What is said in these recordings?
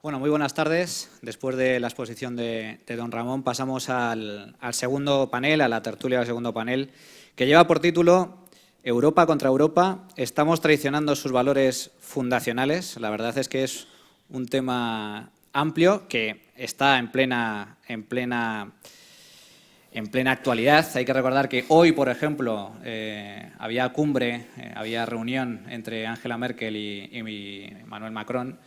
Bueno, muy buenas tardes. Después de la exposición de don Ramón, pasamos al segundo panel, a la tertulia del segundo panel, que lleva por título Europa contra Europa. ¿Estamos traicionando sus valores fundacionales? La verdad es que es un tema amplio que está en plena actualidad. Hay que recordar que hoy, por ejemplo, había cumbre, había reunión entre Angela Merkel y Emmanuel Macron,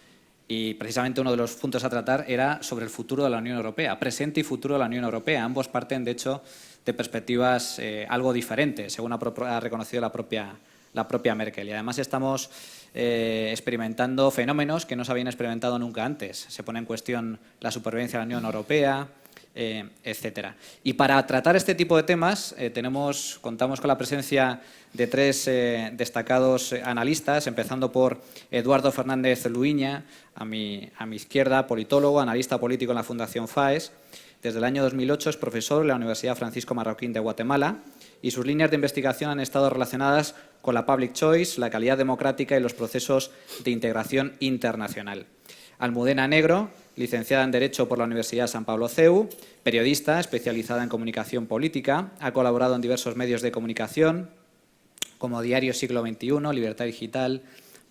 y precisamente uno de los puntos a tratar era sobre el futuro de la Unión Europea, presente y futuro de la Unión Europea. Ambos parten, de hecho, de perspectivas algo diferentes, según ha reconocido la propia Merkel. Y además estamos experimentando fenómenos que no se habían experimentado nunca antes. Se pone en cuestión la supervivencia de la Unión Europea, etcétera. Y para tratar este tipo de temas contamos con la presencia de tres destacados analistas, empezando por Eduardo Fernández Luiña, a mi izquierda, politólogo, analista político en la Fundación FAES. Desde el año 2008 es profesor en la Universidad Francisco Marroquín de Guatemala y sus líneas de investigación han estado relacionadas con la public choice, la calidad democrática y los procesos de integración internacional. Almudena Negro, licenciada en Derecho por la Universidad San Pablo CEU, periodista especializada en comunicación política, ha colaborado en diversos medios de comunicación como Diario Siglo XXI, Libertad Digital,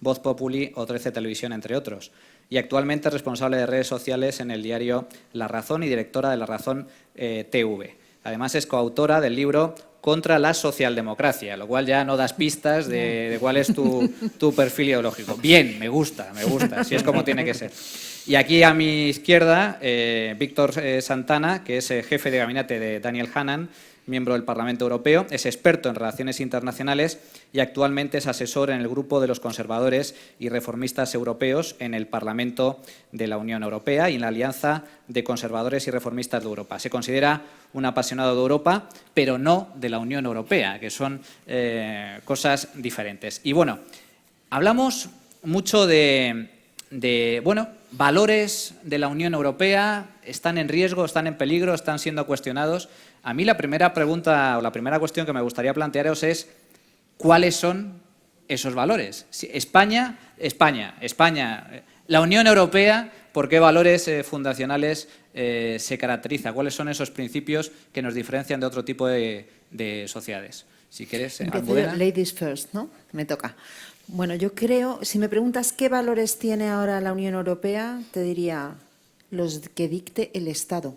Voz Populi o 13 Televisión, entre otros. Y actualmente es responsable de redes sociales en el diario La Razón y directora de La Razón TV. Además es coautora del libro Contra la socialdemocracia, lo cual ya no das pistas de cuál es tu perfil ideológico. Bien, me gusta, así es como tiene que ser. Y aquí a mi izquierda, Víctor Santana, que es jefe de gabinete de Daniel Hannan, miembro del Parlamento Europeo, es experto en relaciones internacionales y actualmente es asesor en el grupo de los conservadores y reformistas europeos en el Parlamento de la Unión Europea y en la Alianza de Conservadores y Reformistas de Europa. Se considera un apasionado de Europa, pero no de la Unión Europea, que son cosas diferentes. Y bueno, hablamos mucho de valores de la Unión Europea, están en riesgo, están en peligro, están siendo cuestionados. A mí la primera pregunta o la primera cuestión que me gustaría plantearos es ¿cuáles son esos valores? España, la Unión Europea, ¿por qué valores fundacionales se caracteriza? ¿Cuáles son esos principios que nos diferencian de otro tipo de sociedades? Si quieres, Almudena. Ladies first, ¿no? Me toca. Bueno, yo creo, si me preguntas qué valores tiene ahora la Unión Europea, te diría los que dicte el Estado.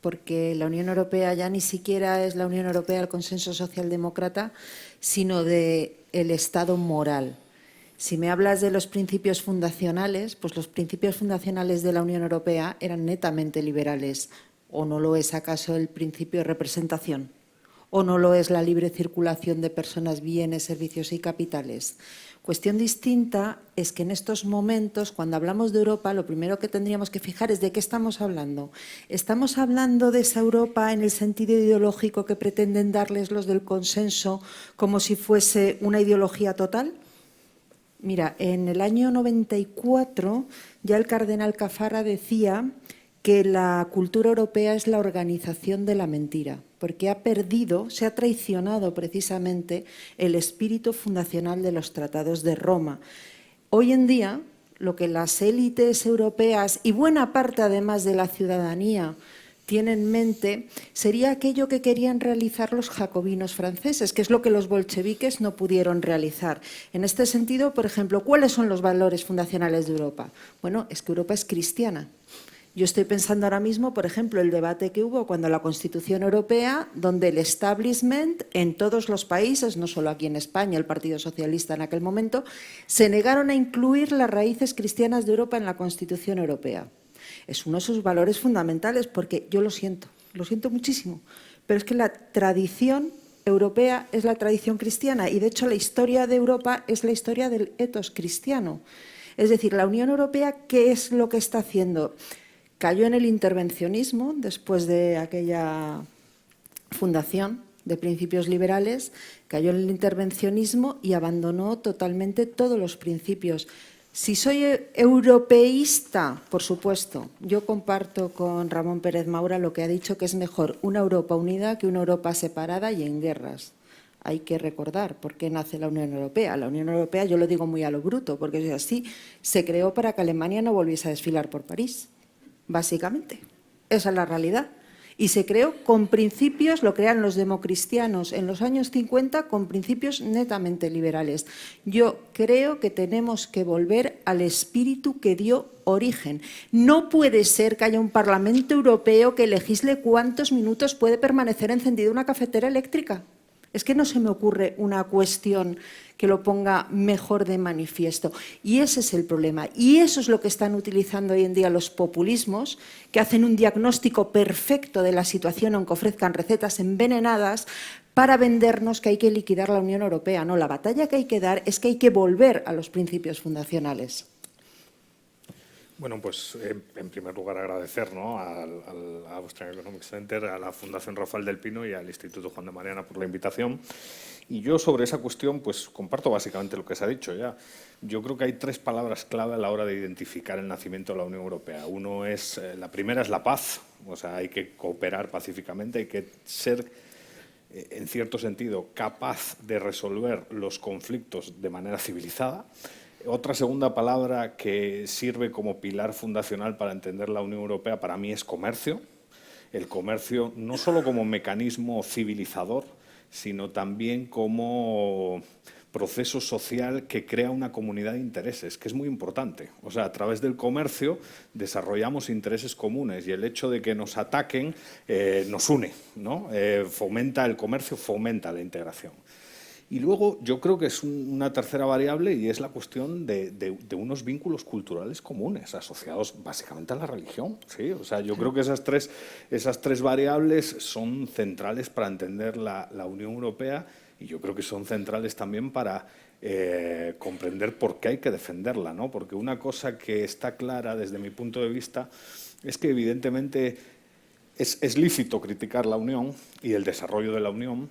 Porque la Unión Europea ya ni siquiera es la Unión Europea del consenso socialdemócrata, sino del Estado moral. Si me hablas de los principios fundacionales, pues los principios fundacionales de la Unión Europea eran netamente liberales. ¿O no lo es acaso el principio de representación? ¿O no lo es la libre circulación de personas, bienes, servicios y capitales? Cuestión distinta es que en estos momentos, cuando hablamos de Europa, lo primero que tendríamos que fijar es de qué estamos hablando. ¿Estamos hablando de esa Europa en el sentido ideológico que pretenden darles los del consenso como si fuese una ideología total? Mira, en el año 94 ya el cardenal Caffarra decía que la cultura europea es la organización de la mentira, porque se ha traicionado precisamente el espíritu fundacional de los tratados de Roma. Hoy en día, lo que las élites europeas y buena parte además de la ciudadanía tienen en mente sería aquello que querían realizar los jacobinos franceses, que es lo que los bolcheviques no pudieron realizar. En este sentido, por ejemplo, ¿cuáles son los valores fundacionales de Europa? Bueno, es que Europa es cristiana. Yo estoy pensando ahora mismo, por ejemplo, el debate que hubo cuando la Constitución Europea, donde el establishment en todos los países, no solo aquí en España, el Partido Socialista en aquel momento, se negaron a incluir las raíces cristianas de Europa en la Constitución Europea. Es uno de sus valores fundamentales porque yo lo siento muchísimo, pero es que la tradición europea es la tradición cristiana y de hecho la historia de Europa es la historia del ethos cristiano. Es decir, la Unión Europea, ¿qué es lo que está haciendo? Cayó en el intervencionismo después de aquella fundación de principios liberales, cayó en el intervencionismo y abandonó totalmente todos los principios Si soy europeísta, por supuesto, yo comparto con Ramón Pérez Maura lo que ha dicho, que es mejor una Europa unida que una Europa separada y en guerras. Hay que recordar por qué nace la Unión Europea. La Unión Europea, yo lo digo muy a lo bruto, porque es así, se creó para que Alemania no volviese a desfilar por París, básicamente. Esa es la realidad. Y se creó con principios, lo crearon los democristianos en los años 50, con principios netamente liberales. Yo creo que tenemos que volver al espíritu que dio origen. No puede ser que haya un Parlamento Europeo que legisle cuántos minutos puede permanecer encendida una cafetera eléctrica. Es que no se me ocurre una cuestión que lo ponga mejor de manifiesto. Y ese es el problema. Y eso es lo que están utilizando hoy en día los populismos, que hacen un diagnóstico perfecto de la situación, aunque ofrezcan recetas envenenadas, para vendernos que hay que liquidar la Unión Europea. No, la batalla que hay que dar es que hay que volver a los principios fundacionales. Bueno, pues en primer lugar agradecer, ¿no?, al Austrian Economic Center, a la Fundación Rafael del Pino y al Instituto Juan de Mariana por la invitación. Y yo sobre esa cuestión pues comparto básicamente lo que se ha dicho ya. Yo creo que hay tres palabras clave a la hora de identificar el nacimiento de la Unión Europea. La primera es la paz, o sea, hay que cooperar pacíficamente, hay que ser, en cierto sentido, capaz de resolver los conflictos de manera civilizada. Otra segunda palabra que sirve como pilar fundacional para entender la Unión Europea para mí es comercio. El comercio no solo como mecanismo civilizador, sino también como proceso social que crea una comunidad de intereses, que es muy importante. O sea, a través del comercio desarrollamos intereses comunes y el hecho de que nos ataquen nos une, ¿no? Fomenta el comercio, fomenta la integración. Y luego yo creo que es una tercera variable y es la cuestión de unos vínculos culturales comunes asociados básicamente a la religión, ¿sí? O sea, yo creo que esas tres variables son centrales para entender la Unión Europea y yo creo que son centrales también para comprender por qué hay que defenderla, ¿no? Porque una cosa que está clara desde mi punto de vista es que evidentemente es lícito criticar la Unión y el desarrollo de la Unión,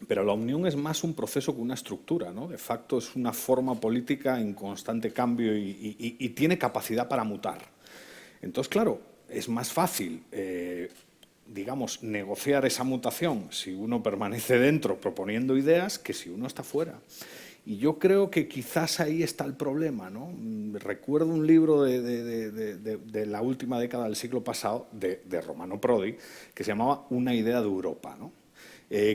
pero la Unión es más un proceso que una estructura, ¿no? De facto es una forma política en constante cambio y tiene capacidad para mutar. Entonces, claro, es más fácil, digamos, negociar esa mutación si uno permanece dentro proponiendo ideas que si uno está fuera. Y yo creo que quizás ahí está el problema, ¿no? Recuerdo un libro de la última década del siglo pasado, de Romano Prodi, que se llamaba Una idea de Europa, ¿no?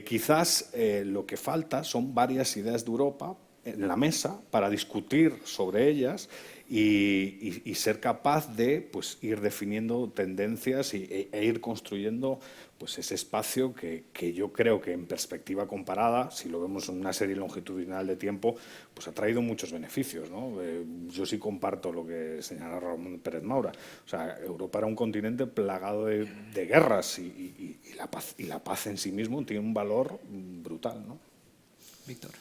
Quizás lo que falta son varias ideas de Europa en la mesa para discutir sobre ellas y ser capaz de pues, ir definiendo tendencias e ir construyendo pues, ese espacio que yo creo que en perspectiva comparada, si lo vemos en una serie longitudinal de tiempo, pues ha traído muchos beneficios, ¿no? Yo sí comparto lo que señala Ramón Pérez Maura. O sea, Europa era un continente plagado de guerras y la paz en sí mismo tiene un valor brutal, ¿no? Víctor.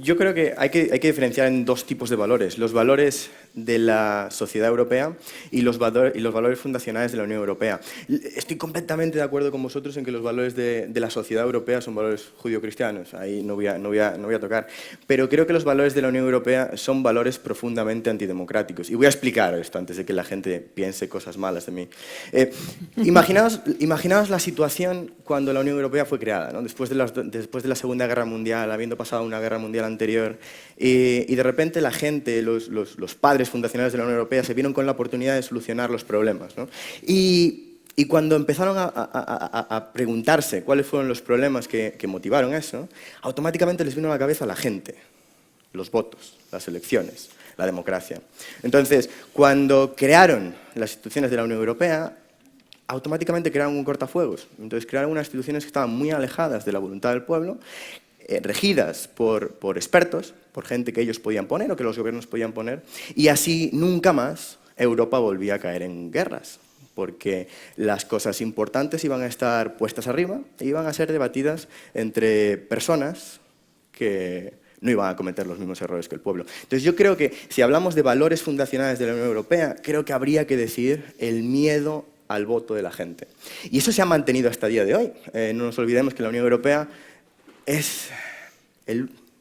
Yo creo que hay que diferenciar en dos tipos de valores. Los valores de la sociedad europea y los valores fundacionales de la Unión Europea. Estoy completamente de acuerdo con vosotros en que los valores de la sociedad europea son valores judio-cristianos. Ahí no voy a tocar. Pero creo que los valores de la Unión Europea son valores profundamente antidemocráticos. Y voy a explicar esto antes de que la gente piense cosas malas de mí. Imaginaos la situación cuando la Unión Europea fue creada, ¿no? Después de la Segunda Guerra Mundial, habiendo pasado una guerra mundial anterior, y de repente la gente, los padres fundacionales de la Unión Europea se vieron con la oportunidad de solucionar los problemas, ¿no? Y cuando empezaron a preguntarse cuáles fueron los problemas que motivaron eso, automáticamente les vino a la cabeza la gente, los votos, las elecciones, la democracia. Entonces, cuando crearon las instituciones de la Unión Europea, automáticamente crearon un cortafuegos. Entonces crearon unas instituciones que estaban muy alejadas de la voluntad del pueblo, regidas por expertos, por gente que ellos podían poner o que los gobiernos podían poner, y así nunca más Europa volvía a caer en guerras, porque las cosas importantes iban a estar puestas arriba e iban a ser debatidas entre personas que no iban a cometer los mismos errores que el pueblo. Entonces yo creo que si hablamos de valores fundacionales de la Unión Europea, creo que habría que decir el miedo al voto de la gente. Y eso se ha mantenido hasta el día de hoy. No nos olvidemos que la Unión Europea es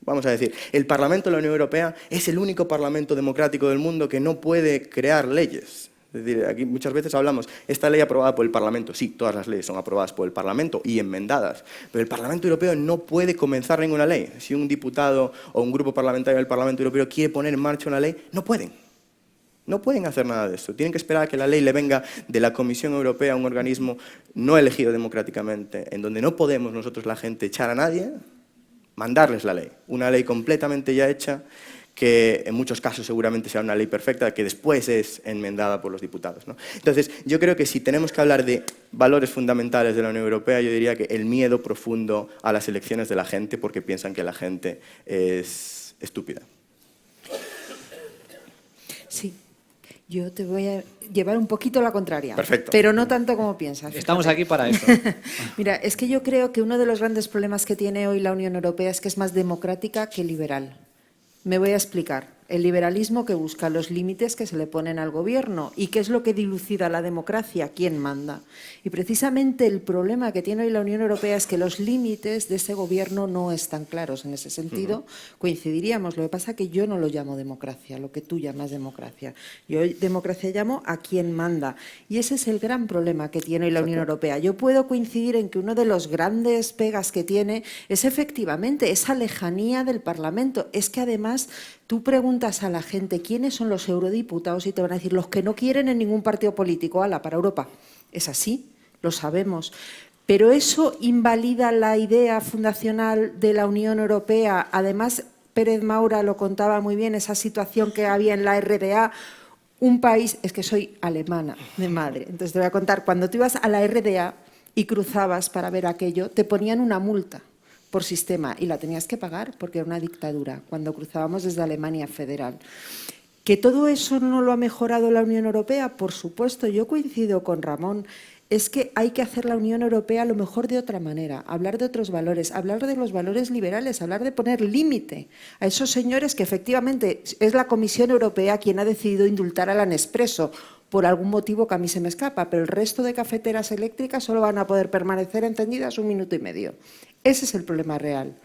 vamos a decir. El Parlamento de la Unión Europea es el único parlamento democrático del mundo que no puede crear leyes. Es decir, aquí muchas veces hablamos, esta ley aprobada por el Parlamento. Sí, todas las leyes son aprobadas por el Parlamento y enmendadas, pero el Parlamento Europeo no puede comenzar ninguna ley. Si un diputado o un grupo parlamentario del Parlamento Europeo quiere poner en marcha una ley, no pueden. No pueden hacer nada de esto. Tienen que esperar a que la ley le venga de la Comisión Europea, un organismo no elegido democráticamente, en donde no podemos nosotros, la gente, echar a nadie, mandarles la ley. Una ley completamente ya hecha, que en muchos casos seguramente será una ley perfecta, que después es enmendada por los diputados, ¿no? Entonces, yo creo que si tenemos que hablar de valores fundamentales de la Unión Europea, yo diría que el miedo profundo a las elecciones de la gente, porque piensan que la gente es estúpida. Sí. Yo te voy a llevar un poquito la contraria. Perfecto. Pero no tanto como piensas. Estamos aquí para eso. Mira, es que yo creo que uno de los grandes problemas que tiene hoy la Unión Europea es que es más democrática que liberal. Me voy a explicar. El liberalismo que busca los límites que se le ponen al gobierno. ¿Y qué es lo que dilucida la democracia? ¿Quién manda? Y precisamente el problema que tiene hoy la Unión Europea es que los límites de ese gobierno no están claros. En ese sentido, coincidiríamos. Lo que pasa es que yo no lo llamo democracia, lo que tú llamas democracia. Yo democracia llamo a quien manda. Y ese es el gran problema que tiene hoy la Unión Europea. Yo puedo coincidir en que uno de los grandes pegas que tiene es efectivamente esa lejanía del Parlamento. Es que además tú preguntas a la gente quiénes son los eurodiputados y te van a decir los que no quieren en ningún partido político. ¡Hala, para Europa! Es así, lo sabemos. Pero eso invalida la idea fundacional de la Unión Europea. Además, Pérez Maura lo contaba muy bien, esa situación que había en la RDA. Un país, es que soy alemana de madre, entonces te voy a contar, cuando tú ibas a la RDA y cruzabas para ver aquello, te ponían una multa por sistema y la tenías que pagar porque era una dictadura cuando cruzábamos desde Alemania federal. ¿Que todo eso no lo ha mejorado la Unión Europea? Por supuesto, yo coincido con Ramón. Es que hay que hacer la Unión Europea a lo mejor de otra manera, hablar de otros valores, hablar de los valores liberales, hablar de poner límite a esos señores que efectivamente es la Comisión Europea quien ha decidido indultar a la Nespresso por algún motivo que a mí se me escapa, pero el resto de cafeteras eléctricas solo van a poder permanecer encendidas 1 minuto y medio. Ese es el problema real,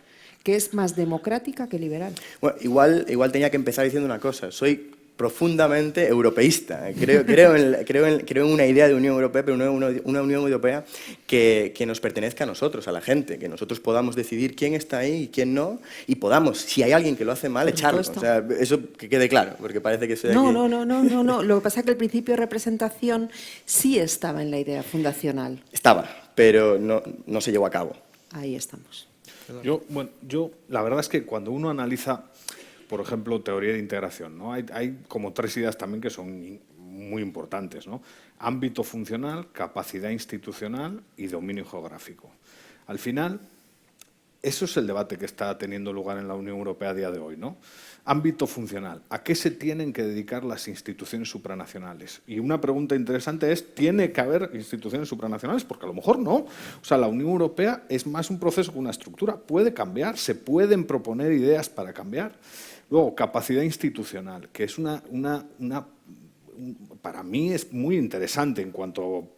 que es más democrática que liberal. Bueno, igual tenía que empezar diciendo una cosa. Soy profundamente europeísta. Creo en una idea de Unión Europea, pero una Unión Europea que nos pertenezca a nosotros, a la gente, que nosotros podamos decidir quién está ahí y quién no, y podamos, si hay alguien que lo hace mal, echarlo. O sea, eso que quede claro, porque parece que soy aquí. No. Lo que pasa es que el principio de representación sí estaba en la idea fundacional. Estaba, pero no se llevó a cabo. Ahí estamos. Yo, la verdad es que cuando uno analiza, por ejemplo, teoría de integración, ¿no? Hay como 3 ideas también que son muy importantes, ¿no? Ámbito funcional, capacidad institucional y dominio geográfico. Al final, eso es el debate que está teniendo lugar en la Unión Europea a día de hoy, ¿no? Ámbito funcional. ¿A qué se tienen que dedicar las instituciones supranacionales? Y una pregunta interesante es, ¿tiene que haber instituciones supranacionales? Porque a lo mejor no. O sea, la Unión Europea es más un proceso que una estructura. Puede cambiar, se pueden proponer ideas para cambiar. Luego, capacidad institucional, que es para mí es muy interesante en cuanto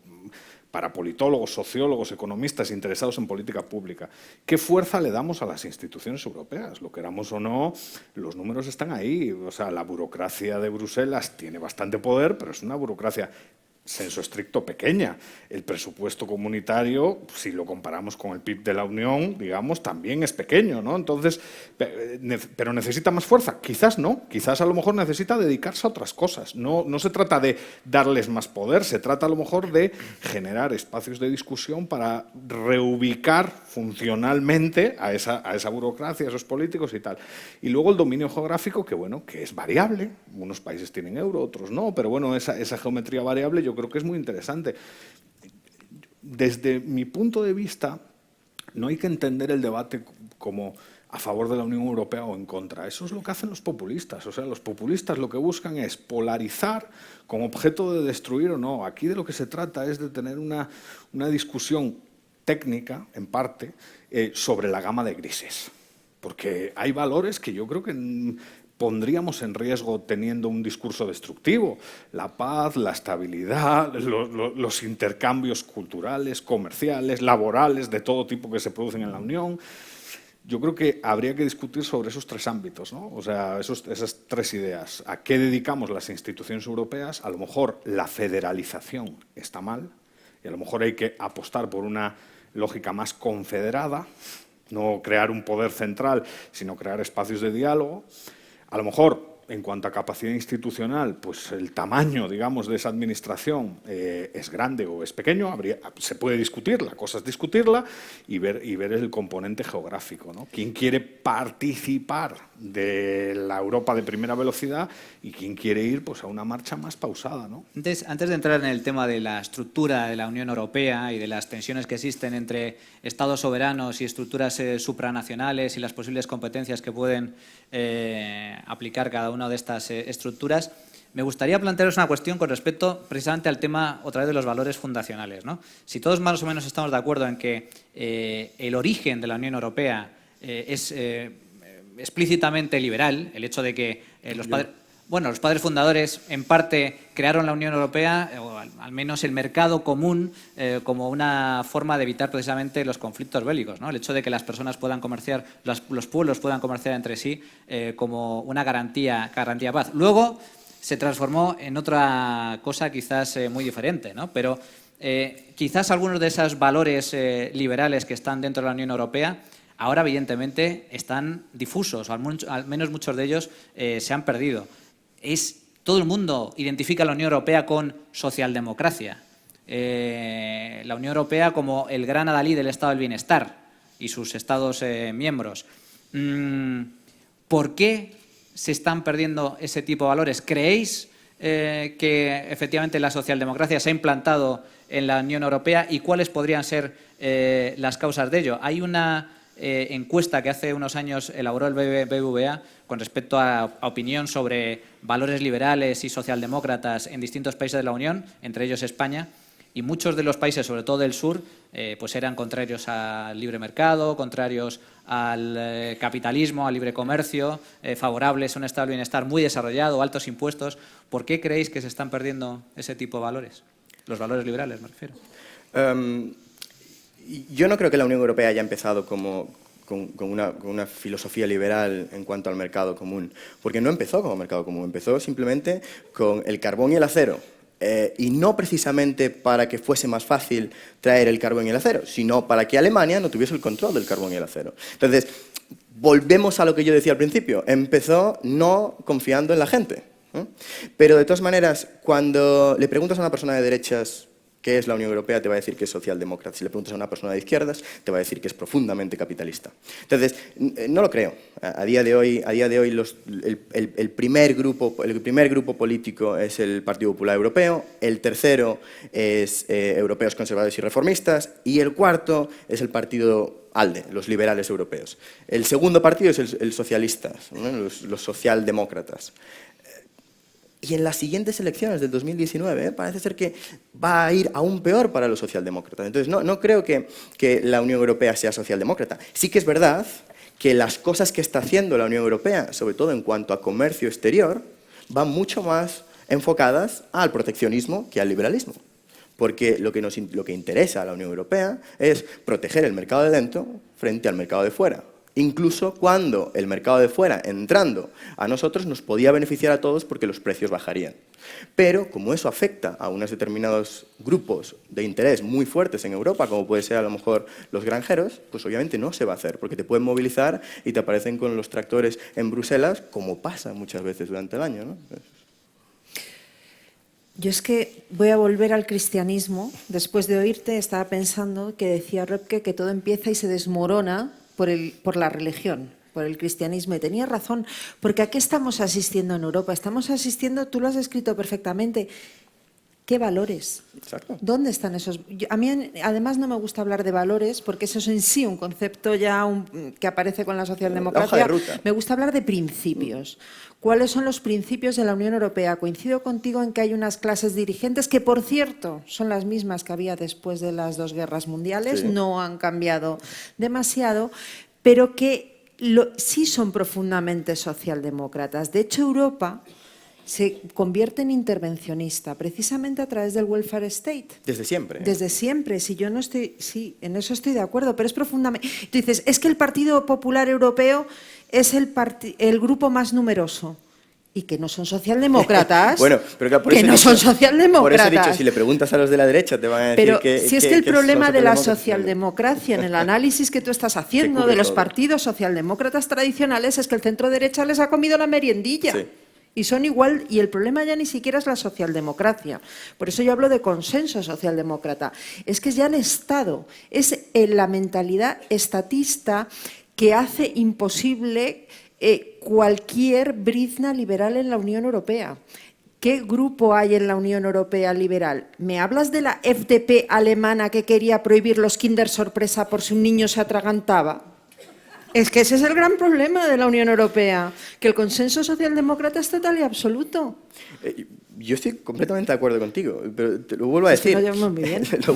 para politólogos, sociólogos, economistas interesados en política pública. ¿Qué fuerza le damos a las instituciones europeas? Lo queramos o no, los números están ahí. O sea, la burocracia de Bruselas tiene bastante poder, pero es una burocracia senso estricto pequeña. El presupuesto comunitario, si lo comparamos con el PIB de la Unión, digamos, también es pequeño, ¿no? Entonces, ¿pero necesita más fuerza? Quizás no, quizás a lo mejor necesita dedicarse a otras cosas. No se trata de darles más poder, se trata a lo mejor de generar espacios de discusión para reubicar funcionalmente a esa burocracia, a esos políticos y tal. Y luego el dominio geográfico, que bueno, que es variable. Unos países tienen euro, otros no, pero bueno, esa geometría variable yo creo que es muy interesante. Desde mi punto de vista, no hay que entender el debate como a favor de la Unión Europea o en contra. Eso es lo que hacen los populistas. O sea, los populistas lo que buscan es polarizar con objeto de destruir o no. Aquí de lo que se trata es de tener una discusión técnica, en parte, sobre la gama de grises. Porque hay valores que yo creo que pondríamos en riesgo teniendo un discurso destructivo. La paz, la estabilidad, los intercambios culturales, comerciales, laborales, de todo tipo que se producen en la Unión. yo creo que habría que discutir sobre esos tres ámbitos, ¿no? O sea, esas tres ideas. ¿A qué dedicamos las instituciones europeas? A lo mejor la federalización está mal y a lo mejor hay que apostar por una lógica más confederada, no crear un poder central, sino crear espacios de diálogo. A lo mejor, en cuanto a capacidad institucional, pues el tamaño, digamos, de esa administración es grande o es pequeño, se puede discutir, la cosa es discutirla y ver el componente geográfico, ¿no? ¿Quién quiere participar de la Europa de primera velocidad y quién quiere ir pues, a una marcha más pausada, ¿no? Antes de entrar en el tema de la estructura de la Unión Europea y de las tensiones que existen entre estados soberanos y estructuras supranacionales y las posibles competencias que pueden aplicar cada una de estas estructuras, me gustaría plantearos una cuestión con respecto precisamente al tema otra vez de los valores fundacionales, ¿no? Si todos más o menos estamos de acuerdo en que el origen de la Unión Europea es explícitamente liberal, el hecho de que los padres fundadores en parte crearon la Unión Europea, o al menos el mercado común, como una forma de evitar precisamente los conflictos bélicos, ¿no? El hecho de que las personas puedan comerciar, los pueblos puedan comerciar entre sí como una garantía de paz. Luego se transformó en otra cosa quizás muy diferente, ¿no? Pero quizás algunos de esos valores liberales que están dentro de la Unión Europea ahora evidentemente están difusos, o al menos muchos de ellos se han perdido. Todo el mundo identifica a la Unión Europea con socialdemocracia, la Unión Europea como el gran adalid del estado del bienestar y sus estados miembros. ¿Por qué se están perdiendo ese tipo de valores? ¿Creéis que efectivamente la socialdemocracia se ha implantado en la Unión Europea y cuáles podrían ser las causas de ello? Hay una encuesta que hace unos años elaboró el BBVA con respecto a opinión sobre valores liberales y socialdemócratas en distintos países de la Unión, entre ellos España, y muchos de los países, sobre todo del sur, pues eran contrarios al libre mercado, contrarios al capitalismo, al libre comercio, favorables a un estado del bienestar muy desarrollado, altos impuestos. ¿Por qué creéis que se están perdiendo ese tipo de valores? Los valores liberales, me refiero. Yo no creo que la Unión Europea haya empezado con una filosofía liberal en cuanto al mercado común, porque no empezó como mercado común, empezó simplemente con el carbón y el acero. Y no precisamente para que fuese más fácil traer el carbón y el acero, sino para que Alemania no tuviese el control del carbón y el acero. Entonces, volvemos a lo que yo decía al principio, empezó no confiando en la gente. Pero de todas maneras, cuando le preguntas a una persona de derechas qué es la Unión Europea, te va a decir que es socialdemócrata. Si le preguntas a una persona de izquierdas, te va a decir que es profundamente capitalista. Entonces, no lo creo. A día de hoy el primer grupo político es el Partido Popular Europeo, el tercero es Europeos Conservadores y Reformistas, y el cuarto es el partido ALDE, los liberales europeos. El segundo partido es el socialistas, ¿no? los socialdemócratas. Y en las siguientes elecciones del 2019 parece ser que va a ir aún peor para los socialdemócratas. Entonces, no creo que la Unión Europea sea socialdemócrata. Sí que es verdad que las cosas que está haciendo la Unión Europea, sobre todo en cuanto a comercio exterior, van mucho más enfocadas al proteccionismo que al liberalismo. Porque lo que interesa a la Unión Europea es proteger el mercado de dentro frente al mercado de fuera. Incluso cuando el mercado de fuera, entrando a nosotros, nos podía beneficiar a todos porque los precios bajarían. Pero como eso afecta a unos determinados grupos de interés muy fuertes en Europa, como puede ser a lo mejor los granjeros, pues obviamente no se va a hacer, porque te pueden movilizar y te aparecen con los tractores en Bruselas, como pasa muchas veces durante el año, ¿no? Yo es que voy a volver al cristianismo. Después de oírte estaba pensando que decía Röpke que todo empieza y se desmorona por la religión, por el cristianismo. Y tenía razón, porque ¿a qué estamos asistiendo en Europa? Estamos asistiendo, tú lo has escrito perfectamente, ¿qué valores? Exacto. ¿Dónde están esos? A mí, además, no me gusta hablar de valores, porque eso es en sí un concepto ya que aparece con la socialdemocracia. La hoja de ruta. Me gusta hablar de principios. ¿Cuáles son los principios de la Unión Europea? Coincido contigo en que hay unas clases dirigentes que, por cierto, son las mismas que había después de las dos guerras mundiales, sí. No han cambiado demasiado, pero que sí son profundamente socialdemócratas. De hecho, Europa se convierte en intervencionista, precisamente a través del welfare state. Desde siempre. Desde siempre, si yo no estoy, sí, en eso estoy de acuerdo, pero es profundamente. Tú dices, es que el Partido Popular Europeo es el grupo más numeroso. Y que no son socialdemócratas. Bueno, pero claro, por que eso no son Por socialdemócratas. eso he dicho, si le preguntas a los de la derecha te van a decir pero que... si es que el problema de la socialdemócratas- socialdemocracia, en el análisis que tú estás haciendo cubre de los todo. partidos socialdemócratas tradicionales, es que el centro derecha les ha comido la meriendilla. Sí. Y son igual, y el problema ya ni siquiera es la socialdemocracia. Por eso yo hablo de consenso socialdemócrata. Es que ya han estado, es la mentalidad estatista que hace imposible cualquier brizna liberal en la Unión Europea. ¿Qué grupo hay en la Unión Europea liberal? ¿Me hablas de la FDP alemana que quería prohibir los Kinder sorpresa por si un niño se atragantaba? Es que ese es el gran problema de la Unión Europea, que el consenso socialdemócrata es total y absoluto. Yo estoy completamente de acuerdo contigo, pero te lo vuelvo a Es que decir. nos llevamos muy bien. Lo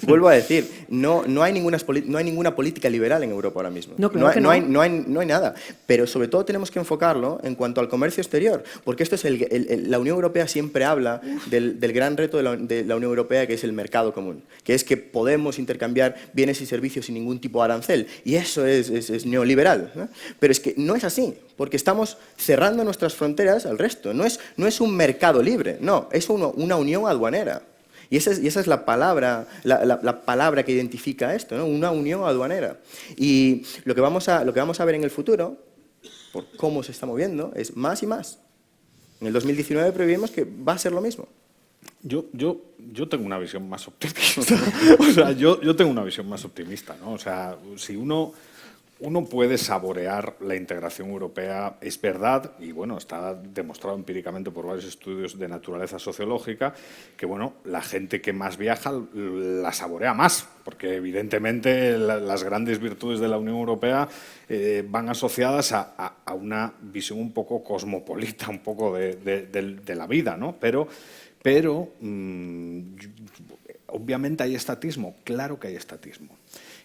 vuelvo a decir. No hay ninguna política liberal en Europa ahora mismo. No, claro que no. No hay nada. Pero sobre todo tenemos que enfocarlo en cuanto al comercio exterior, porque esto es la Unión Europea siempre habla del gran reto de la Unión Europea, que es el mercado común, que es que podemos intercambiar bienes y servicios sin ningún tipo de arancel. Y eso es neoliberal, ¿no? Pero es que no es así, porque estamos cerrando nuestras fronteras al resto. No es un mercado libre. No, es una unión aduanera. Y esa es la palabra, la palabra que identifica esto, ¿no? Una unión aduanera. Y lo que vamos a ver en el futuro, por cómo se está moviendo, es más y más. En el 2019 previmos que va a ser lo mismo. Yo tengo una visión más optimista. O sea, yo tengo una visión más optimista, ¿no? O sea, si uno puede saborear la integración europea, es verdad, y bueno, está demostrado empíricamente por varios estudios de naturaleza sociológica, que bueno, la gente que más viaja la saborea más, porque evidentemente las grandes virtudes de la Unión Europea van asociadas a una visión un poco cosmopolita, un poco de la vida, ¿no? Pero obviamente hay estatismo, claro que hay estatismo.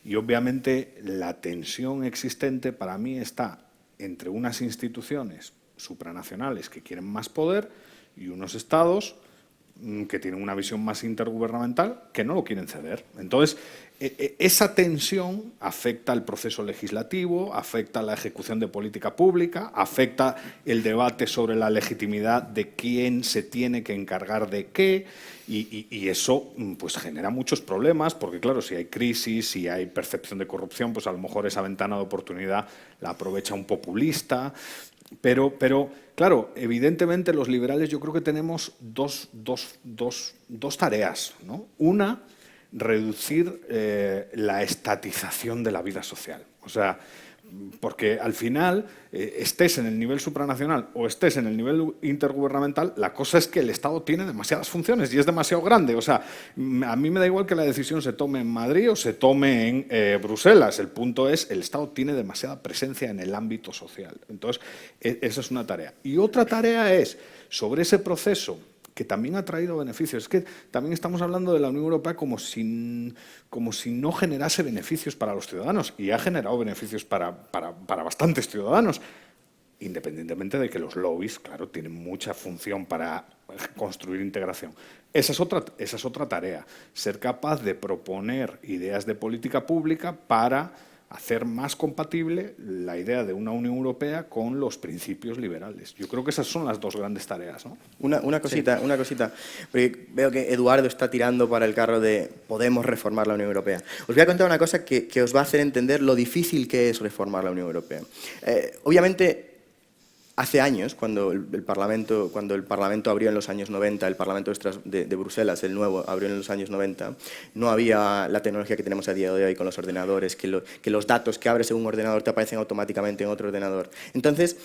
Y obviamente la tensión existente para mí está entre unas instituciones supranacionales que quieren más poder y unos estados que tienen una visión más intergubernamental que no lo quieren ceder. Entonces, esa tensión afecta al proceso legislativo, afecta la ejecución de política pública, afecta el debate sobre la legitimidad de quién se tiene que encargar de qué, y eso pues genera muchos problemas, porque claro, si hay crisis, si hay percepción de corrupción, pues a lo mejor esa ventana de oportunidad la aprovecha un populista. Pero claro, evidentemente los liberales yo creo que tenemos dos tareas, ¿no? Una, reducir la estatización de la vida social. O sea, porque al final, estés en el nivel supranacional o estés en el nivel intergubernamental, la cosa es que el Estado tiene demasiadas funciones y es demasiado grande. O sea, a mí me da igual que la decisión se tome en Madrid o se tome en Bruselas. El punto es, el Estado tiene demasiada presencia en el ámbito social. Entonces, esa es una tarea. Y otra tarea es, sobre ese proceso que también ha traído beneficios. Es que también estamos hablando de la Unión Europea como si no generase beneficios para los ciudadanos, y ha generado beneficios para bastantes ciudadanos, independientemente de que los lobbies, claro, tienen mucha función para construir integración. Esa es otra tarea, ser capaz de proponer ideas de política pública para hacer más compatible la idea de una Unión Europea con los principios liberales. Yo creo que esas son las dos grandes tareas, ¿no? Una cosita, porque veo que Eduardo está tirando para el carro de podemos reformar la Unión Europea. Os voy a contar una cosa que os va a hacer entender lo difícil que es reformar la Unión Europea. Obviamente, hace años, cuando el Parlamento abrió en los años 90, el Parlamento de Bruselas, el nuevo, abrió en los años 90, no había la tecnología que tenemos a día de hoy con los ordenadores, que los datos que abres en un ordenador te aparecen automáticamente en otro ordenador. Entonces,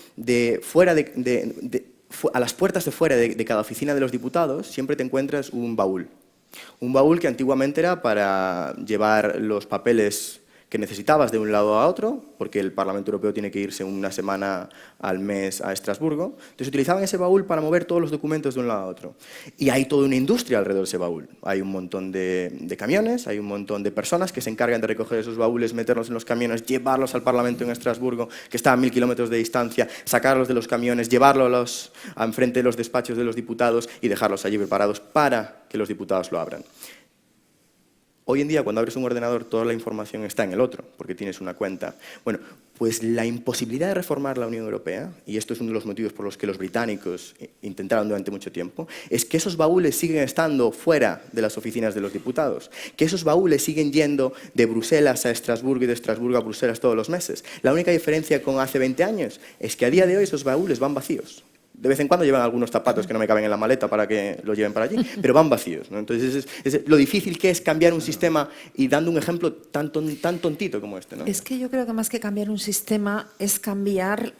a las puertas de fuera de cada oficina de los diputados siempre te encuentras un baúl. Un baúl que antiguamente era para llevar los papeles que necesitabas de un lado a otro, porque el Parlamento Europeo tiene que irse una semana al mes a Estrasburgo. Entonces utilizaban ese baúl para mover todos los documentos de un lado a otro. Y hay toda una industria alrededor de ese baúl. Hay un montón de camiones, hay un montón de personas que se encargan de recoger esos baúles, meterlos en los camiones, llevarlos al Parlamento en Estrasburgo, que está a 1000 kilómetros de distancia, sacarlos de los camiones, llevarlos enfrente de los despachos de los diputados y dejarlos allí preparados para que los diputados lo abran. Hoy en día, cuando abres un ordenador, toda la información está en el otro, porque tienes una cuenta. Bueno, pues la imposibilidad de reformar la Unión Europea, y esto es uno de los motivos por los que los británicos intentaron durante mucho tiempo, es que esos baúles siguen estando fuera de las oficinas de los diputados, que esos baúles siguen yendo de Bruselas a Estrasburgo y de Estrasburgo a Bruselas todos los meses. La única diferencia con hace 20 años es que a día de hoy esos baúles van vacíos. De vez en cuando llevan algunos zapatos que no me caben en la maleta para que los lleven para allí, pero van vacíos, ¿no? Entonces, es lo difícil que es cambiar un sistema y dando un ejemplo tan tontito como este, ¿no? Es que yo creo que más que cambiar un sistema es cambiar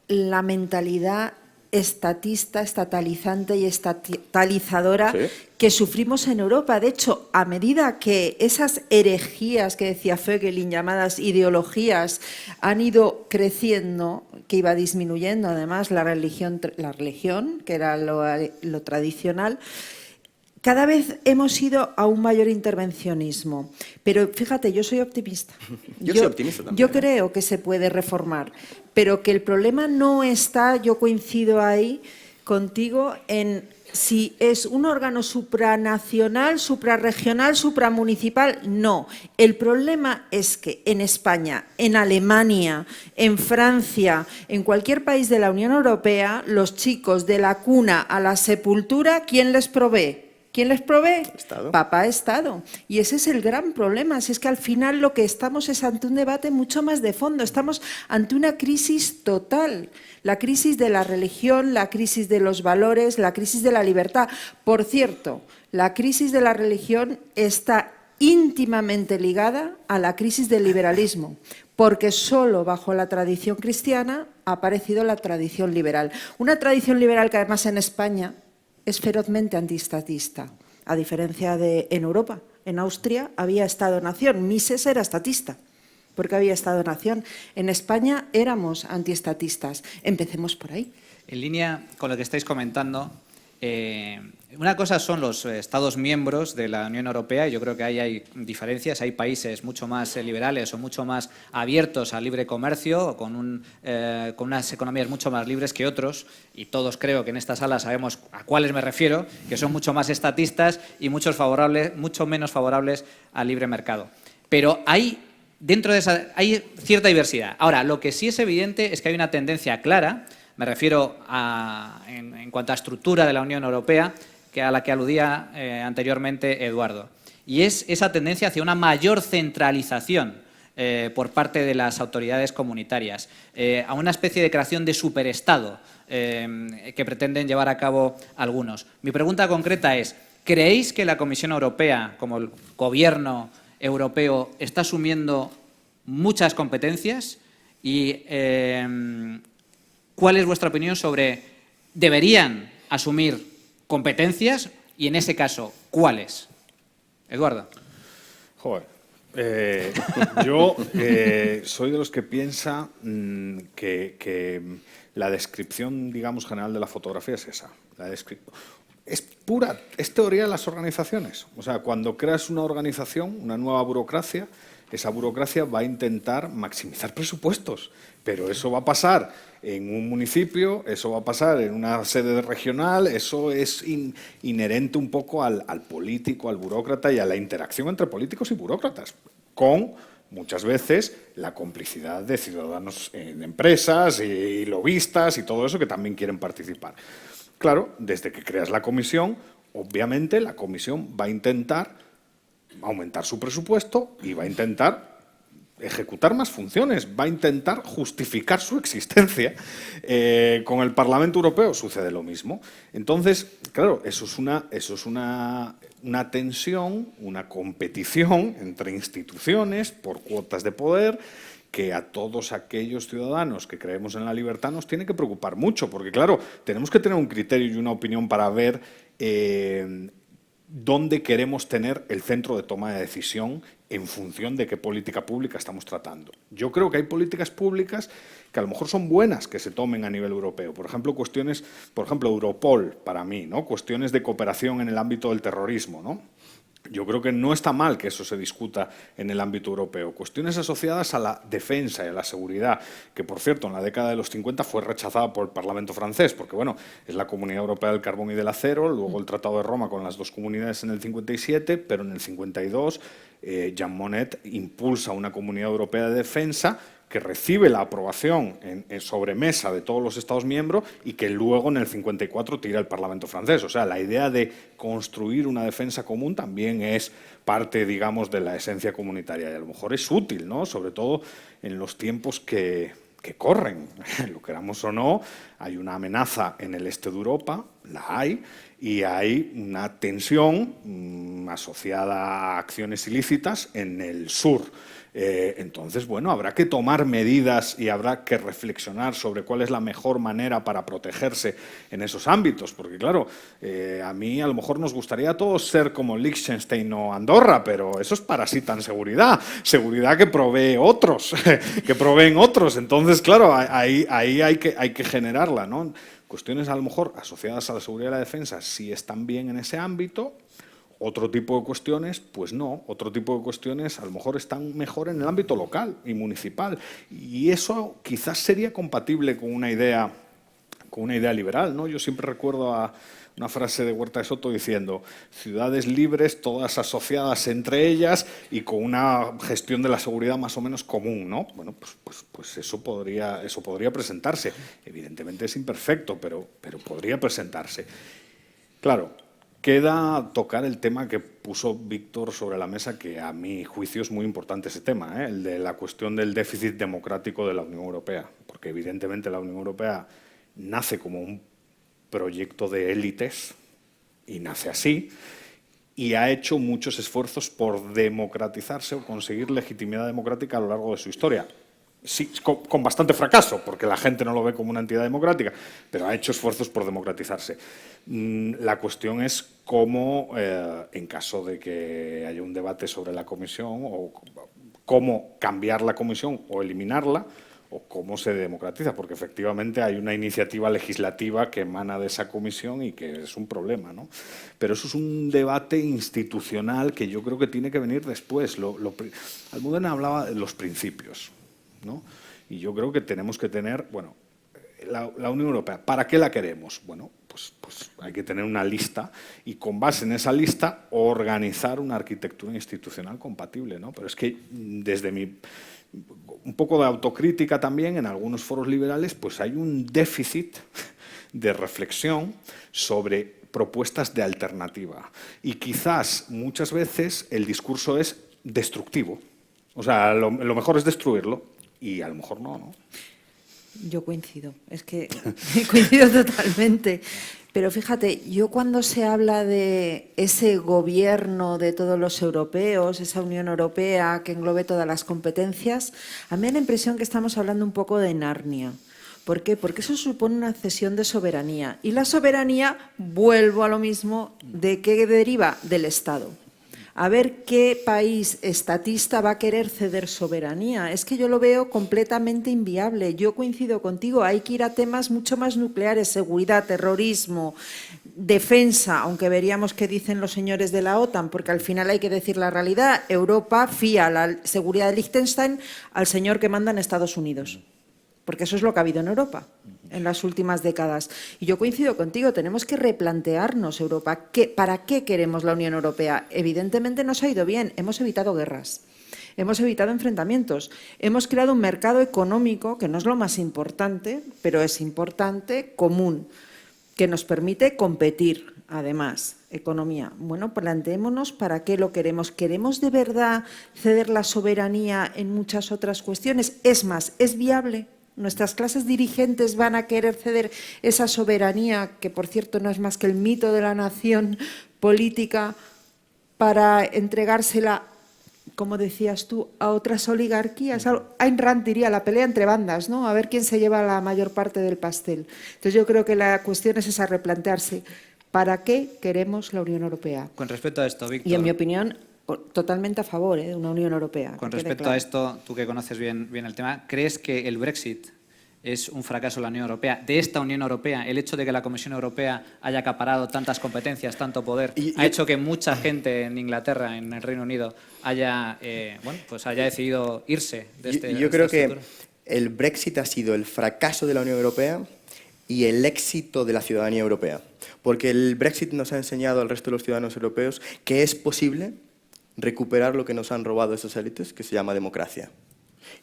la mentalidad estatista, estatalizante y estatalizadora que sufrimos en Europa. De hecho, a medida que esas herejías que decía Fögelin, llamadas ideologías, han ido creciendo, que iba disminuyendo además la religión que era lo tradicional, cada vez hemos ido a un mayor intervencionismo. Pero fíjate, yo soy optimista. Yo soy optimista también. Yo creo que se puede reformar, pero que el problema no está, yo coincido ahí contigo, en si es un órgano supranacional, suprarregional, supramunicipal. No. El problema es que en España, en Alemania, en Francia, en cualquier país de la Unión Europea, los chicos de la cuna a la sepultura, ¿quién les provee? ¿Quién les provee? Estado. Papá Estado. Y ese es el gran problema. Si es que al final lo que estamos es ante un debate mucho más de fondo. Estamos ante una crisis total. La crisis de la religión, la crisis de los valores, la crisis de la libertad. Por cierto, la crisis de la religión está íntimamente ligada a la crisis del liberalismo, porque solo bajo la tradición cristiana ha aparecido la tradición liberal. Una tradición liberal que además en España es ferozmente antiestatista, a diferencia de en Europa. En Austria había Estado-nación, Mises era estatista, porque había Estado-nación. En España éramos antiestatistas. Empecemos por ahí. En línea con lo que estáis comentando, una cosa son los Estados miembros de la Unión Europea, y yo creo que ahí hay diferencias. Hay países mucho más liberales o mucho más abiertos al libre comercio, con unas economías mucho más libres que otros, y todos creo que en esta sala sabemos a cuáles me refiero, que son mucho más estatistas y mucho menos favorables al libre mercado. Pero dentro de esa hay cierta diversidad. Ahora, lo que sí es evidente es que hay una tendencia clara. Me refiero en cuanto a estructura de la Unión Europea, a la que aludía anteriormente Eduardo. Y es esa tendencia hacia una mayor centralización por parte de las autoridades comunitarias, a una especie de creación de superestado que pretenden llevar a cabo algunos. Mi pregunta concreta es, ¿creéis que la Comisión Europea, como el gobierno europeo, está asumiendo muchas competencias? Y ¿cuál es vuestra opinión sobre deberían asumir competencias y, en ese caso, cuáles? Eduardo. Joder. Yo soy de los que piensa que la descripción, digamos, general de la fotografía es esa. Es pura, es teoría de las organizaciones. O sea, cuando creas una organización, una nueva burocracia, esa burocracia va a intentar maximizar presupuestos, pero eso va a pasar en un municipio, eso va a pasar en una sede regional, eso es inherente un poco al político, al burócrata y a la interacción entre políticos y burócratas, con muchas veces la complicidad de ciudadanos en empresas y lobistas y todo eso que también quieren participar. Claro, desde que creas la comisión, obviamente la comisión va a intentar aumentar su presupuesto y va a intentar ejecutar más funciones, va a intentar justificar su existencia. Con el Parlamento Europeo sucede lo mismo. Entonces, claro, eso es una tensión, una competición entre instituciones por cuotas de poder que a todos aquellos ciudadanos que creemos en la libertad nos tiene que preocupar mucho, porque claro, tenemos que tener un criterio y una opinión para ver dónde queremos tener el centro de toma de decisión en función de qué política pública estamos tratando. Yo creo que hay políticas públicas que a lo mejor son buenas que se tomen a nivel europeo. Por ejemplo, cuestiones, Europol, para mí, ¿no? Cuestiones de cooperación en el ámbito del terrorismo, ¿no? Yo creo que no está mal que eso se discuta en el ámbito europeo. Cuestiones asociadas a la defensa y a la seguridad, que por cierto en la década de los 50 fue rechazada por el Parlamento francés, porque bueno, es la Comunidad Europea del Carbón y del Acero, luego el Tratado de Roma con las dos comunidades en el 57, pero en el 52 Jean Monnet impulsa una Comunidad Europea de Defensa que recibe la aprobación en sobremesa de todos los Estados miembros y que luego en el 54 tira el Parlamento francés. O sea, la idea de construir una defensa común también es parte, digamos, de la esencia comunitaria y a lo mejor es útil, ¿no? Sobre todo en los tiempos que corren, lo queramos o no, hay una amenaza en el este de Europa, la hay, y hay una tensión asociada a acciones ilícitas en el sur. Entonces, bueno, habrá que tomar medidas y habrá que reflexionar sobre cuál es la mejor manera para protegerse en esos ámbitos, porque claro, a mí a lo mejor nos gustaría a todos ser como Liechtenstein o Andorra, pero eso es parasitan seguridad que provee otros, que proveen otros. Entonces, claro, ahí hay que generarla, ¿no? Cuestiones a lo mejor asociadas a la seguridad y la defensa, si están bien en ese ámbito. Otro tipo de cuestiones, pues no. Otro tipo de cuestiones a lo mejor están mejor en el ámbito local y municipal. Y eso quizás sería compatible con una idea liberal, ¿no? Yo siempre recuerdo a una frase de Huerta de Soto diciendo ciudades libres, todas asociadas entre ellas y con una gestión de la seguridad más o menos común, ¿no? Bueno, pues eso podría presentarse. Evidentemente es imperfecto, pero podría presentarse. Claro, queda tocar el tema que puso Víctor sobre la mesa, que a mi juicio es muy importante ese tema, el de la cuestión del déficit democrático de la Unión Europea, porque evidentemente la Unión Europea nace como un proyecto de élites, y nace así, y ha hecho muchos esfuerzos por democratizarse o conseguir legitimidad democrática a lo largo de su historia. Sí, con bastante fracaso, porque la gente no lo ve como una entidad democrática, pero ha hecho esfuerzos por democratizarse. La cuestión es cómo, en caso de que haya un debate sobre la comisión, o cómo cambiar la comisión o eliminarla, o cómo se democratiza, porque efectivamente hay una iniciativa legislativa que emana de esa comisión y que es un problema, ¿no? Pero eso es un debate institucional que yo creo que tiene que venir después. Almudena hablaba de los principios, ¿no? Y yo creo que tenemos que tener, bueno, la Unión Europea, ¿para qué la queremos? Bueno, pues hay que tener una lista y con base en esa lista organizar una arquitectura institucional compatible, ¿no? Pero es que desde un poco de autocrítica también en algunos foros liberales, pues hay un déficit de reflexión sobre propuestas de alternativa. Y quizás muchas veces el discurso es destructivo. O sea, lo mejor es destruirlo y a lo mejor no. Yo coincido, es que coincido totalmente. Pero fíjate, yo cuando se habla de ese gobierno de todos los europeos, esa Unión Europea que englobe todas las competencias, a mí me da la impresión que estamos hablando un poco de Narnia. ¿Por qué? Porque eso supone una cesión de soberanía. Y la soberanía, vuelvo a lo mismo, ¿de qué deriva? Del Estado. A ver qué país estatista va a querer ceder soberanía. Es que yo lo veo completamente inviable. Yo coincido contigo, hay que ir a temas mucho más nucleares, seguridad, terrorismo, defensa, aunque veríamos qué dicen los señores de la OTAN, porque al final hay que decir la realidad. Europa fía la seguridad de Liechtenstein al señor que manda en Estados Unidos, porque eso es lo que ha habido en Europa en las últimas décadas. Y yo coincido contigo, tenemos que replantearnos Europa. ¿Para qué queremos la Unión Europea? Evidentemente nos ha ido bien, hemos evitado guerras, hemos evitado enfrentamientos, hemos creado un mercado económico, que no es lo más importante, pero es importante, común, que nos permite competir, además, economía. Bueno, planteémonos para qué lo queremos. ¿Queremos de verdad ceder la soberanía en muchas otras cuestiones? Es más, ¿es viable? ¿Nuestras clases dirigentes van a querer ceder esa soberanía, que por cierto no es más que el mito de la nación política, para entregársela, como decías tú, a otras oligarquías? Ayn Rand diría la pelea entre bandas, ¿no? A ver quién se lleva la mayor parte del pastel. Entonces yo creo que la cuestión es esa, replantearse ¿Para qué queremos la Unión Europea? Con respecto a esto, Víctor. Y en mi opinión, totalmente a favor de una Unión Europea. Con que quede respecto claro. a esto, tú que conoces bien el tema, ¿crees que el Brexit es un fracaso de la Unión Europea, de esta Unión Europea? El hecho de que la Comisión Europea haya acaparado tantas competencias, tanto poder, ha hecho que mucha gente en Inglaterra, en el Reino Unido, haya decidido irse de este. Yo creo que el Brexit ha sido el fracaso de la Unión Europea y el éxito de la ciudadanía europea. Porque el Brexit nos ha enseñado al resto de los ciudadanos europeos que es posible recuperar lo que nos han robado esas élites, que se llama democracia.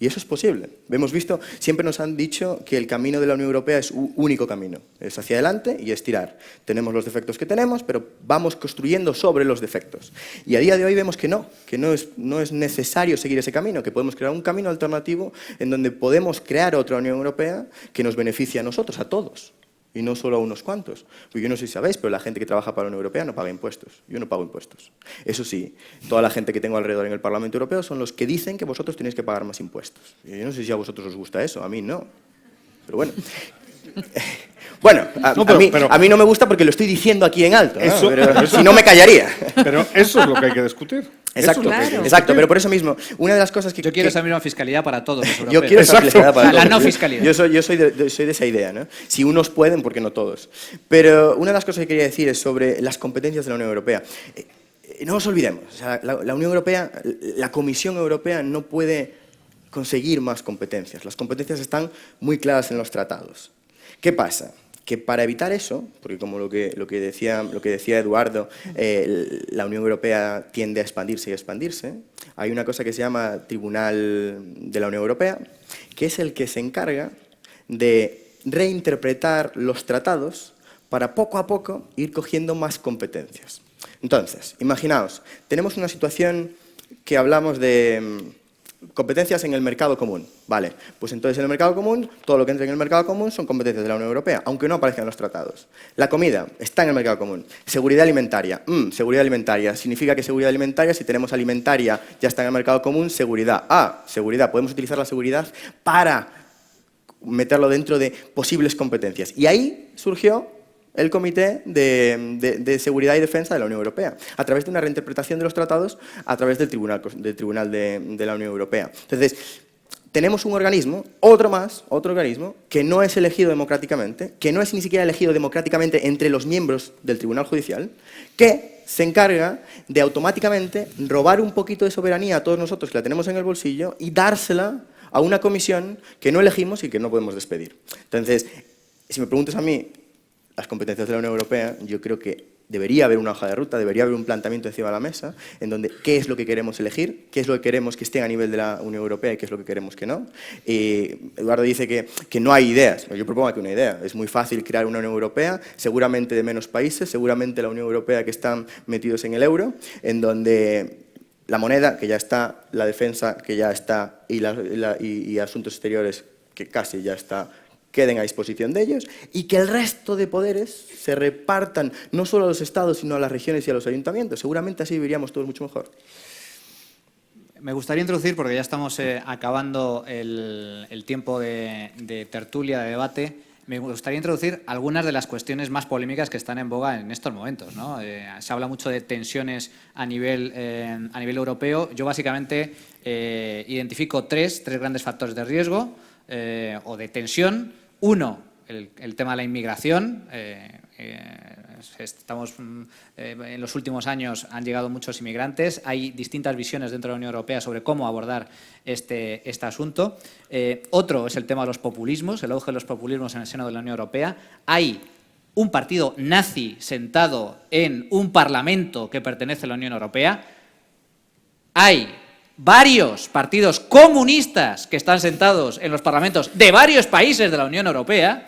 Y eso es posible. Hemos visto, siempre nos han dicho que el camino de la Unión Europea es un único camino. Es hacia adelante y es tirar. Tenemos los defectos que tenemos, pero vamos construyendo sobre los defectos. Y a día de hoy vemos que no es necesario seguir ese camino, que podemos crear un camino alternativo en donde podemos crear otra Unión Europea que nos beneficie a nosotros, a todos. Y no solo a unos cuantos. Pues yo no sé si sabéis, pero la gente que trabaja para la Unión Europea no paga impuestos. Yo no pago impuestos. Eso sí, toda la gente que tengo alrededor en el Parlamento Europeo son los que dicen que vosotros tenéis que pagar más impuestos. Y yo no sé si a vosotros os gusta eso, a mí no. Pero bueno. Bueno, a mí no me gusta porque lo estoy diciendo aquí en alto, ¿no? Eso, pero si no me callaría. Pero eso es lo que hay que discutir. Exacto, exacto, pero por eso mismo, una de las cosas que... Yo quiero esa misma fiscalidad para todos los europeos. Yo quiero esa fiscalidad para todos. La no fiscalidad. Yo soy de esa idea, ¿no? Si unos pueden, ¿por qué no todos? Pero una de las cosas que quería decir es sobre las competencias de la Unión Europea. No os olvidemos, o sea, la Unión Europea, la Comisión Europea no puede conseguir más competencias. Las competencias están muy claras en los tratados. ¿Qué pasa? Que para evitar eso, porque como lo que decía Eduardo, la Unión Europea tiende a expandirse y a expandirse, hay una cosa que se llama Tribunal de la Unión Europea, que es el que se encarga de reinterpretar los tratados para poco a poco ir cogiendo más competencias. Entonces, imaginaos, tenemos una situación que hablamos de competencias en el mercado común. Vale, pues entonces en el mercado común, todo lo que entra en el mercado común son competencias de la Unión Europea, aunque no aparezcan en los tratados. La comida está en el mercado común. Seguridad alimentaria. Seguridad alimentaria. Significa que seguridad alimentaria, si tenemos alimentaria, ya está en el mercado común. Seguridad. Seguridad. Podemos utilizar la seguridad para meterlo dentro de posibles competencias. Y ahí surgió el Comité de Seguridad y Defensa de la Unión Europea, a través de una reinterpretación de los tratados, a través del Tribunal de la Unión Europea. Entonces, tenemos un organismo, otro organismo, que no es elegido democráticamente, que no es ni siquiera elegido democráticamente entre los miembros del Tribunal Judicial, que se encarga de automáticamente robar un poquito de soberanía a todos nosotros que la tenemos en el bolsillo y dársela a una comisión que no elegimos y que no podemos despedir. Entonces, si me preguntas a mí, las competencias de la Unión Europea, yo creo que debería haber una hoja de ruta, debería haber un planteamiento encima de la mesa, en donde qué es lo que queremos elegir, qué es lo que queremos que esté a nivel de la Unión Europea y qué es lo que queremos que no. Eduardo dice que no hay ideas. Yo propongo aquí una idea. Es muy fácil crear una Unión Europea, seguramente de menos países, seguramente la Unión Europea que están metidos en el euro, en donde la moneda, que ya está, la defensa, que ya está, y asuntos exteriores, que casi ya está, queden a disposición de ellos, y que el resto de poderes se repartan no solo a los estados, sino a las regiones y a los ayuntamientos. Seguramente así viviríamos todos mucho mejor. Me gustaría introducir, porque ya estamos acabando el tiempo de tertulia, de debate, me gustaría introducir algunas de las cuestiones más polémicas que están en boga en estos momentos, ¿no? Se habla mucho de tensiones a nivel europeo. Yo básicamente identifico tres grandes factores de riesgo o de tensión. Uno, el tema de la inmigración. En los últimos años han llegado muchos inmigrantes. Hay distintas visiones dentro de la Unión Europea sobre cómo abordar este asunto. Otro es el tema de los populismos, el auge de los populismos en el seno de la Unión Europea. Hay un partido nazi sentado en un parlamento que pertenece a la Unión Europea. Hay varios partidos comunistas que están sentados en los parlamentos de varios países de la Unión Europea,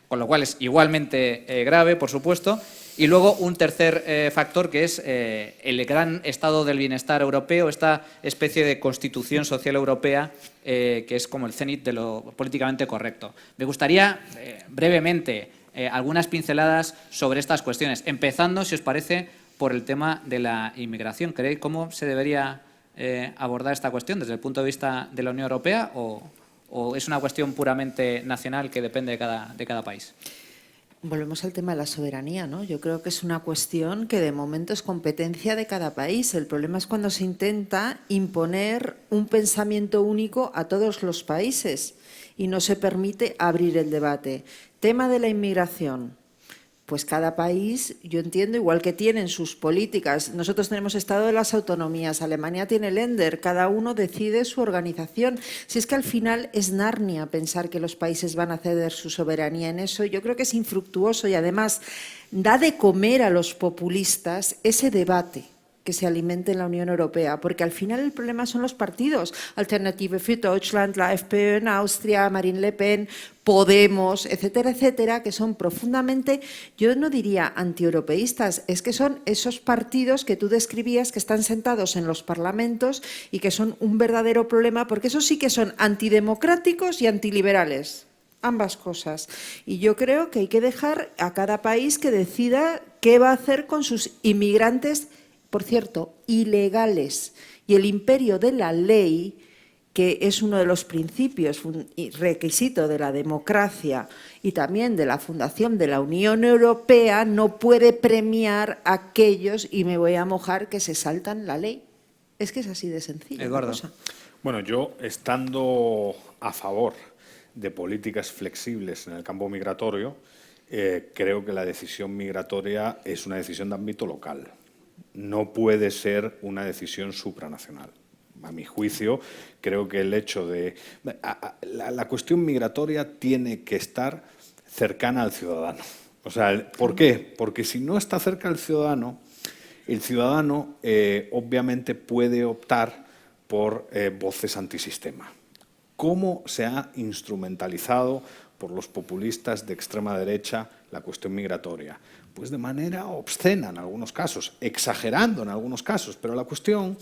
con lo cual es igualmente grave, por supuesto. Y luego un tercer factor, que es el gran estado del bienestar europeo, esta especie de constitución social europea, que es como el cenit de lo políticamente correcto. Me gustaría brevemente algunas pinceladas sobre estas cuestiones, empezando, si os parece, por el tema de la inmigración. ¿Creéis cómo se debería abordar esta cuestión desde el punto de vista de la Unión Europea o es una cuestión puramente nacional que depende de cada país? Volvemos al tema de la soberanía, ¿no? Yo creo que es una cuestión que de momento es competencia de cada país. El problema es cuando se intenta imponer un pensamiento único a todos los países y no se permite abrir el debate. Tema de la inmigración. Pues cada país, yo entiendo, igual que tienen sus políticas. Nosotros tenemos Estado de las Autonomías, Alemania tiene Länder, cada uno decide su organización. Si es que al final es Narnia pensar que los países van a ceder su soberanía en eso, yo creo que es infructuoso y además da de comer a los populistas ese debate que se alimente en la Unión Europea, porque al final el problema son los partidos. Alternative für Deutschland, la FPÖ en Austria, Marine Le Pen, Podemos, etcétera, etcétera, que son profundamente, yo no diría antieuropeístas, es que son esos partidos que tú describías que están sentados en los parlamentos y que son un verdadero problema, porque esos sí que son antidemocráticos y antiliberales. Ambas cosas. Y yo creo que hay que dejar a cada país que decida qué va a hacer con sus inmigrantes, por cierto, ilegales. Y el imperio de la ley, que es uno de los principios y requisito de la democracia y también de la fundación de la Unión Europea, no puede premiar a aquellos, y me voy a mojar, que se saltan la ley. Es que es así de sencillo. Eduardo. Bueno, yo, estando a favor de políticas flexibles en el campo migratorio, creo que la decisión migratoria es una decisión de ámbito local. No puede ser una decisión supranacional. A mi juicio, creo que el hecho de... La cuestión migratoria tiene que estar cercana al ciudadano. O sea, ¿por qué? Porque si no está cerca del ciudadano, el ciudadano obviamente puede optar por voces antisistema. ¿Cómo se ha instrumentalizado por los populistas de extrema derecha la cuestión migratoria? Pues de manera obscena en algunos casos, exagerando en algunos casos, pero la cuestión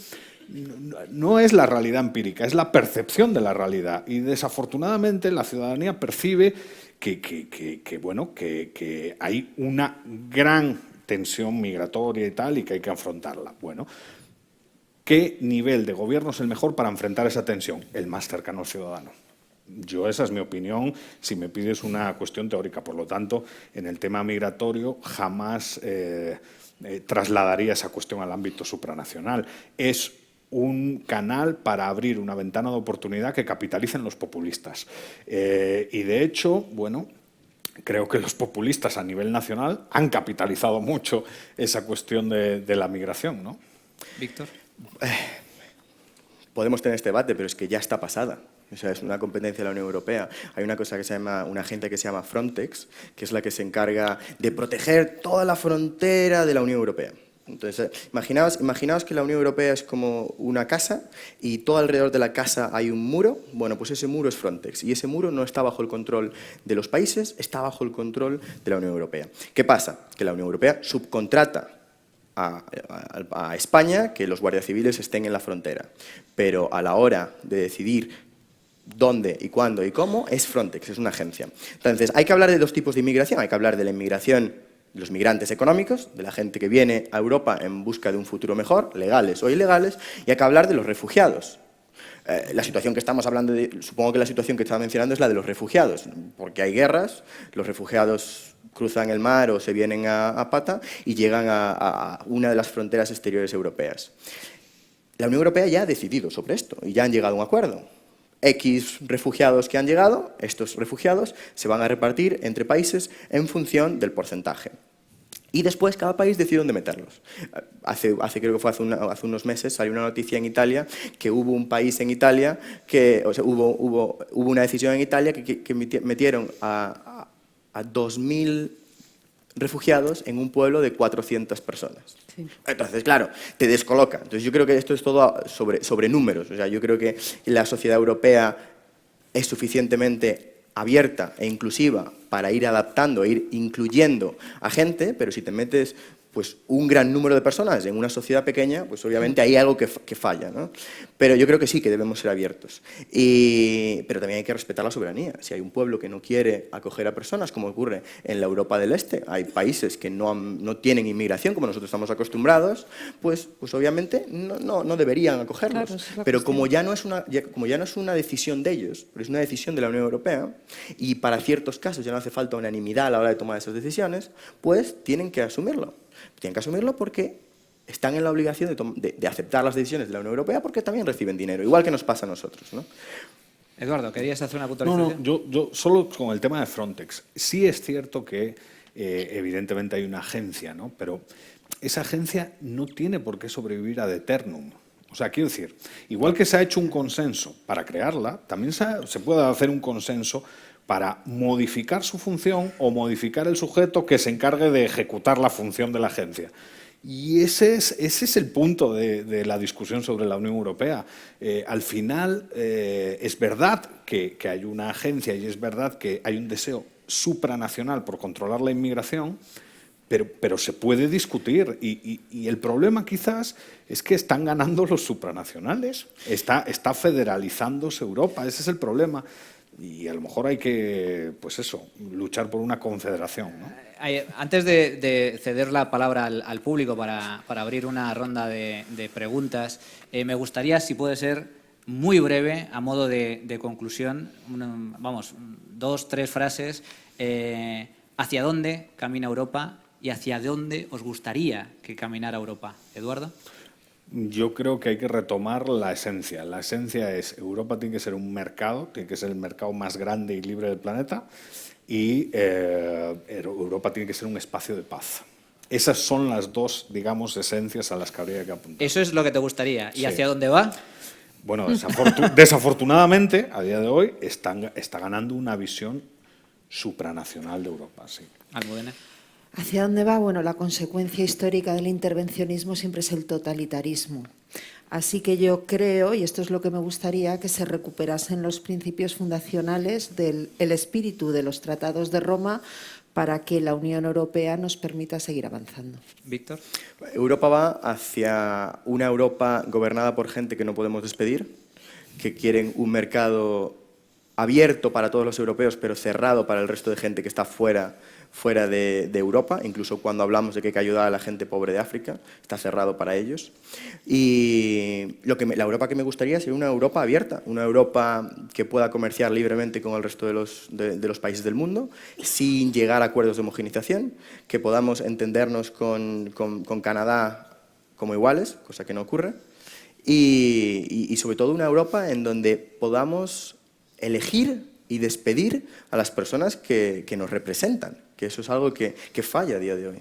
no es la realidad empírica, es la percepción de la realidad. Y desafortunadamente la ciudadanía percibe que hay una gran tensión migratoria y tal, y que hay que afrontarla. Bueno, ¿qué nivel de gobierno es el mejor para enfrentar esa tensión? El más cercano al ciudadano. Esa es mi opinión, si me pides una cuestión teórica. Por lo tanto, en el tema migratorio jamás trasladaría esa cuestión al ámbito supranacional. Es un canal para abrir una ventana de oportunidad que capitalicen los populistas. Y de hecho, bueno, creo que los populistas a nivel nacional han capitalizado mucho esa cuestión de la migración, ¿no? Víctor. Podemos tener este debate, pero es que ya está pasada. O sea, es una competencia de la Unión Europea. Hay una cosa que se llama, una agencia que se llama Frontex, que es la que se encarga de proteger toda la frontera de la Unión Europea. Entonces, imaginaos que la Unión Europea es como una casa y todo alrededor de la casa hay un muro. Bueno, pues ese muro es Frontex y ese muro no está bajo el control de los países, está bajo el control de la Unión Europea. ¿Qué pasa? Que la Unión Europea subcontrata a España que los guardias civiles estén en la frontera, pero a la hora de decidir dónde y cuándo y cómo es Frontex, es una agencia. Entonces, hay que hablar de dos tipos de inmigración. Hay que hablar de la inmigración de los migrantes económicos, de la gente que viene a Europa en busca de un futuro mejor, legales o ilegales, y hay que hablar de los refugiados. La situación que estamos hablando, supongo que la situación que estaba mencionando es la de los refugiados, porque hay guerras, los refugiados cruzan el mar o se vienen a pata y llegan a una de las fronteras exteriores europeas. La Unión Europea ya ha decidido sobre esto y ya han llegado a un acuerdo. X refugiados que han llegado, estos refugiados se van a repartir entre países en función del porcentaje. Y después cada país decide dónde meterlos. Creo que fue hace unos meses, salió una noticia en Italia que hubo un país en Italia, hubo una decisión en Italia que metieron a 2.000 refugiados en un pueblo de 400 personas. Sí. Entonces, claro, te descoloca. Entonces, yo creo que esto es todo sobre números. O sea, yo creo que la sociedad europea es suficientemente abierta e inclusiva para ir adaptando, e ir incluyendo a gente, pero si te metes pues un gran número de personas en una sociedad pequeña, pues obviamente hay algo que falla, ¿no? Pero yo creo que sí, que debemos ser abiertos. Pero también hay que respetar la soberanía. Si hay un pueblo que no quiere acoger a personas, como ocurre en la Europa del Este, hay países que no tienen inmigración, como nosotros estamos acostumbrados, pues obviamente no deberían acogerlos. Claro, pero como ya no es una decisión de ellos, pero es una decisión de la Unión Europea, y para ciertos casos ya no hace falta unanimidad a la hora de tomar esas decisiones, pues tienen que asumirlo. Tienen que asumirlo porque están en la obligación de aceptar las decisiones de la Unión Europea, porque también reciben dinero, igual que nos pasa a nosotros, ¿no? Eduardo, ¿querías hacer una puntualización? Yo solo con el tema de Frontex. Sí es cierto que evidentemente hay una agencia, ¿no? Pero esa agencia no tiene por qué sobrevivir ad eternum. O sea, quiero decir, igual que se ha hecho un consenso para crearla, también se puede hacer un consenso para modificar su función o modificar el sujeto que se encargue de ejecutar la función de la agencia. Y ese es el punto de la discusión sobre la Unión Europea. Al final, es verdad que hay una agencia y es verdad que hay un deseo supranacional por controlar la inmigración, pero se puede discutir. Y el problema quizás es que están ganando los supranacionales. Está federalizándose Europa, ese es el problema. Y a lo mejor hay que, pues eso, luchar por una confederación, ¿no? Antes de ceder la palabra al público para abrir una ronda de preguntas, me gustaría, si puede ser, muy breve, a modo de conclusión, vamos, 2, 3 frases, ¿hacia dónde camina Europa y hacia dónde os gustaría que caminara Europa? Eduardo. Yo creo que hay que retomar la esencia. La esencia es, Europa tiene que ser un mercado, tiene que ser el mercado más grande y libre del planeta, y Europa tiene que ser un espacio de paz. Esas son las dos, digamos, esencias a las que habría que apuntar. Eso es lo que te gustaría. ¿Y Sí. hacia dónde va? Bueno, desafortunadamente, a día de hoy, está ganando una visión supranacional de Europa, sí. Almudena. ¿Hacia dónde va? Bueno, la consecuencia histórica del intervencionismo siempre es el totalitarismo. Así que yo creo, y esto es lo que me gustaría, que se recuperasen los principios fundacionales del espíritu de los tratados de Roma para que la Unión Europea nos permita seguir avanzando. Víctor. Europa va hacia una Europa gobernada por gente que no podemos despedir, que quieren un mercado abierto para todos los europeos, pero cerrado para el resto de gente que está fuera de Europa, incluso cuando hablamos de que hay que ayudar a la gente pobre de África, está cerrado para ellos. Y la Europa que me gustaría sería una Europa abierta, una Europa que pueda comerciar libremente con el resto de los países del mundo, sin llegar a acuerdos de homogenización, que podamos entendernos con Canadá como iguales, cosa que no ocurre, y sobre todo una Europa en donde podamos elegir y despedir a las personas que nos representan, que eso es algo que falla a día de hoy.